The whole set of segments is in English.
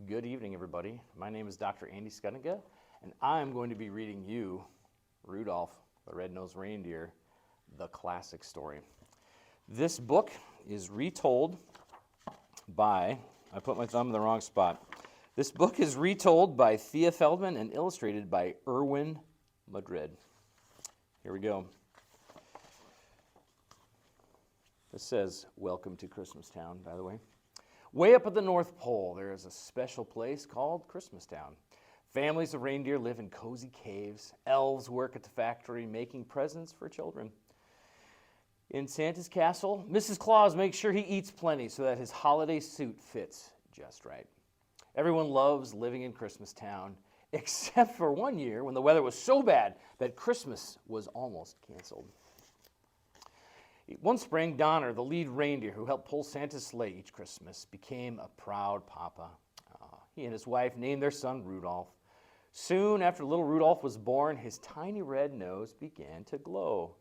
Good evening, everybody. My name is Dr. Andy Schuttinga, and I'm going to be reading you Rudolph the Red-Nosed Reindeer, the classic story. This book is retold by, I put my thumb in the wrong spot. This book is retold by Thea Feldman and illustrated by Erwin Madrid. Here we go. This says, "Welcome to Christmastown," by the way. Way up at the North Pole, there is a special place called Christmastown. Families of reindeer live in cozy caves. Elves work at the factory making presents for children. In Santa's castle, Mrs. Claus makes sure he eats plenty so that his holiday suit fits just right. Everyone loves living in Christmastown, except for one year when the weather was so bad that Christmas was almost canceled. One spring, Donner, the lead reindeer who helped pull Santa's sleigh each Christmas, became a proud papa. He and his wife named their son Rudolph. Soon after little Rudolph was born, his tiny red nose began to glow.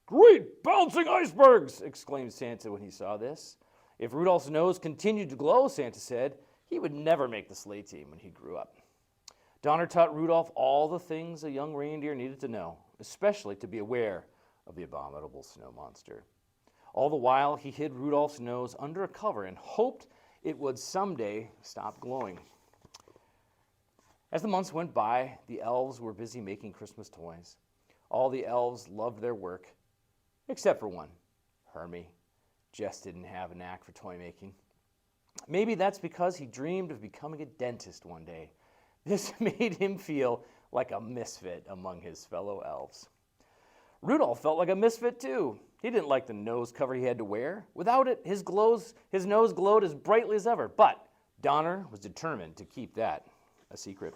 "Great bouncing icebergs!" exclaimed Santa when he saw this. If Rudolph's nose continued to glow, Santa said, he would never make the sleigh team when he grew up. Donner taught Rudolph all the things a young reindeer needed to know, especially to be aware of the abominable snow monster. All the while, he hid Rudolph's nose under a cover and hoped it would someday stop glowing. As the months went by, the elves were busy making Christmas toys. All the elves loved their work, except for one, Hermie. Just didn't have a knack for toy making. Maybe that's because he dreamed of becoming a dentist one day. This made him feel like a misfit among his fellow elves. Rudolph felt like a misfit too. He didn't like the nose cover he had to wear. Without it, his nose glowed as brightly as ever. But Donner was determined to keep that a secret.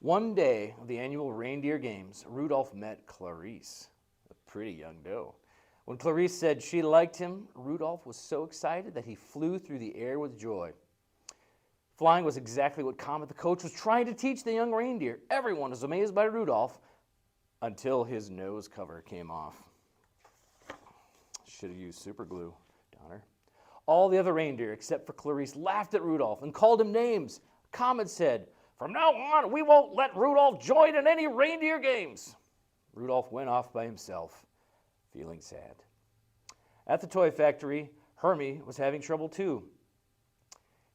One day of the annual reindeer games, Rudolph met Clarice, a pretty young doe. When Clarice said she liked him, Rudolph was so excited that he flew through the air with joy. Flying was exactly what Comet the coach was trying to teach the young reindeer. Everyone was amazed by Rudolph until his nose cover came off. Should have used super glue, Donner. All the other reindeer, except for Clarice, laughed at Rudolph and called him names. Comet said, "From now on, we won't let Rudolph join in any reindeer games." Rudolph went off by himself, feeling sad. At the toy factory, Hermie was having trouble too.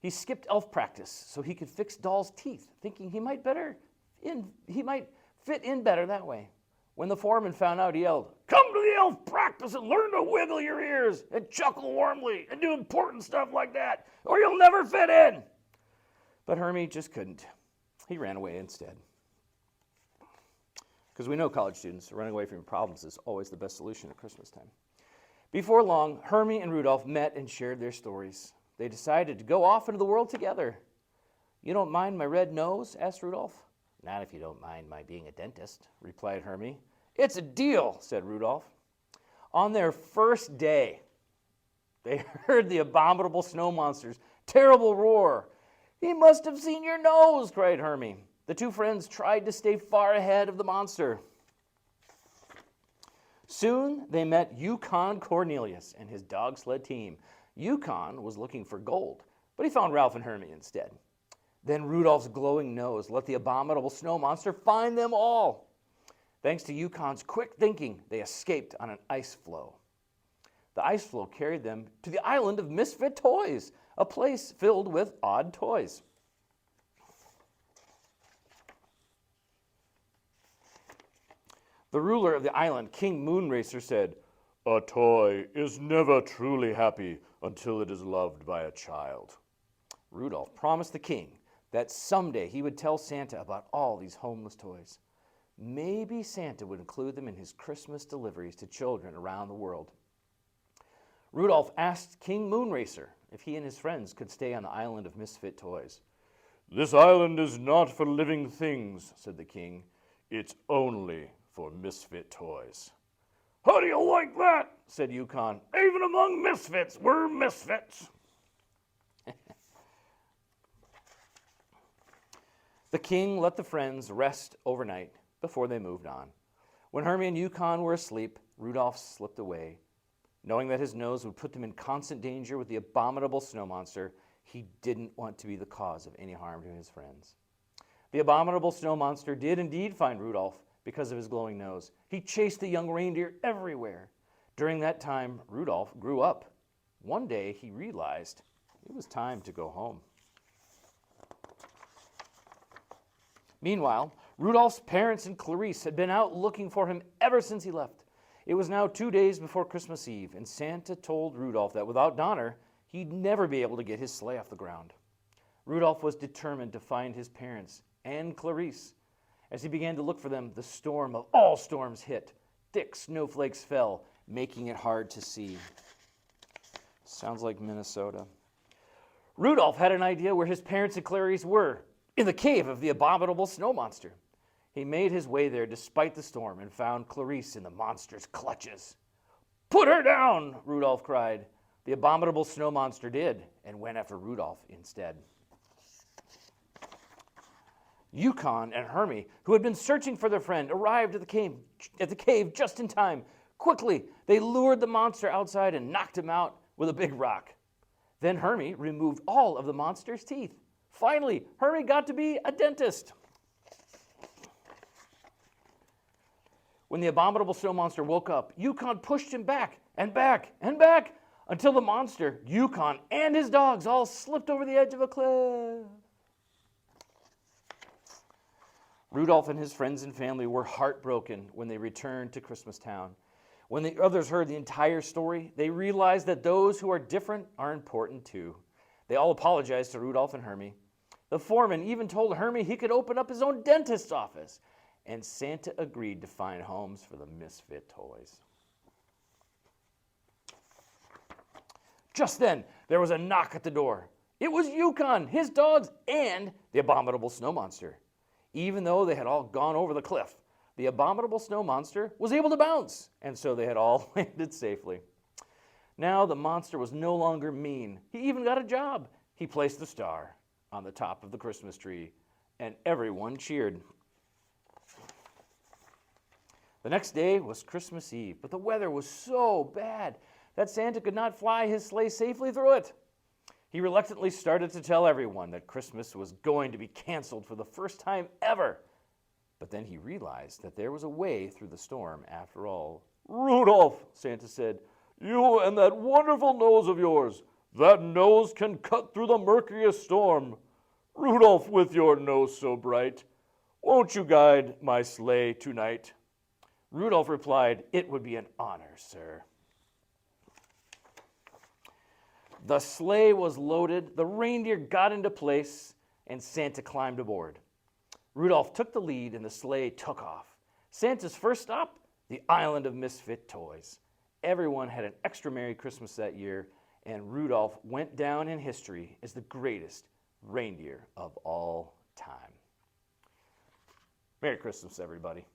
He skipped elf practice so he could fix Doll's teeth, thinking he might fit in better that way. When the foreman found out, he yelled, "Come to the elf practice and learn to wiggle your ears and chuckle warmly and do important stuff like that, or you'll never fit in." But Hermie just couldn't. He ran away instead. Because we know college students, running away from your problems is always the best solution at Christmas time. Before long, Hermie and Rudolph met and shared their stories. They decided to go off into the world together. "You don't mind my red nose?" asked Rudolph. "Not if you don't mind my being a dentist," replied Hermie. "It's a deal," said Rudolph. On their first day, they heard the abominable snow monster's terrible roar. "He must have seen your nose," cried Hermie. The two friends tried to stay far ahead of the monster. Soon they met Yukon Cornelius and his dog sled team. Yukon was looking for gold, but he found Ralph and Hermie instead. Then Rudolph's glowing nose let the abominable snow monster find them all. Thanks to Yukon's quick thinking, they escaped on an ice floe. The ice floe carried them to the island of misfit toys, a place filled with odd toys. The ruler of the island, King Moonracer, said, "A toy is never truly happy until it is loved by a child." Rudolph promised the king that someday he would tell Santa about all these homeless toys. Maybe Santa would include them in his Christmas deliveries to children around the world. Rudolph asked King Moonracer if he and his friends could stay on the island of misfit toys. "This island is not for living things," said the king. "It's only for misfit toys." "How do you like that?" said Yukon. "Even among misfits, we're misfits." The king let the friends rest overnight before they moved on. When Hermie and Yukon were asleep, Rudolph slipped away. Knowing that his nose would put them in constant danger with the abominable snow monster, He didn't want to be the cause of any harm to his friends. The abominable snow monster did indeed find Rudolph because of his glowing nose. He chased the young reindeer everywhere. During that time, Rudolph grew up. One day, he realized it was time to go home. Meanwhile, Rudolph's parents and Clarice had been out looking for him ever since he left. It was now 2 days before Christmas Eve, and Santa told Rudolph that without Donner, he'd never be able to get his sleigh off the ground. Rudolph was determined to find his parents and Clarice. As he began to look for them, the storm of all storms hit. Thick snowflakes fell, making it hard to see. Sounds like Minnesota. Rudolph had an idea where his parents and Clarice were, in the cave of the abominable snow monster. He made his way there despite the storm and found Clarice in the monster's clutches. "Put her down!" Rudolph cried. The abominable snow monster did and went after Rudolph instead. Yukon and Hermie, who had been searching for their friend, arrived at the cave just in time. Quickly, they lured the monster outside and knocked him out with a big rock. Then Hermie removed all of the monster's teeth. Finally, Hermie got to be a dentist. When the abominable snow monster woke up, Yukon pushed him back and back and back until the monster, Yukon, and his dogs all slipped over the edge of a cliff. Rudolph and his friends and family were heartbroken when they returned to Christmastown. When the others heard the entire story, they realized that those who are different are important too. They all apologized to Rudolph and Hermie. The foreman even told Hermie he could open up his own dentist's office. And Santa agreed to find homes for the misfit toys. Just then, there was a knock at the door. It was Yukon, his dogs, and the abominable snow monster. Even though they had all gone over the cliff, the abominable snow monster was able to bounce, and so they had all landed safely. Now the monster was no longer mean. He even got a job. He placed a star on the top of the Christmas tree, and everyone cheered. The next day was Christmas Eve, but the weather was so bad that Santa could not fly his sleigh safely through it. He reluctantly started to tell everyone that Christmas was going to be canceled for the first time ever. But then he realized that there was a way through the storm after all. "Rudolph," Santa said, "you and that wonderful nose of yours, that nose can cut through the murkiest storm. Rudolph, with your nose so bright, won't you guide my sleigh tonight?" Rudolph replied, "It would be an honor, sir." The sleigh was loaded, the reindeer got into place, and Santa climbed aboard. Rudolph took the lead and the sleigh took off. Santa's first stop, the island of misfit toys. Everyone had an extra Merry Christmas that year, and Rudolph went down in history as the greatest reindeer of all time. Merry Christmas, everybody.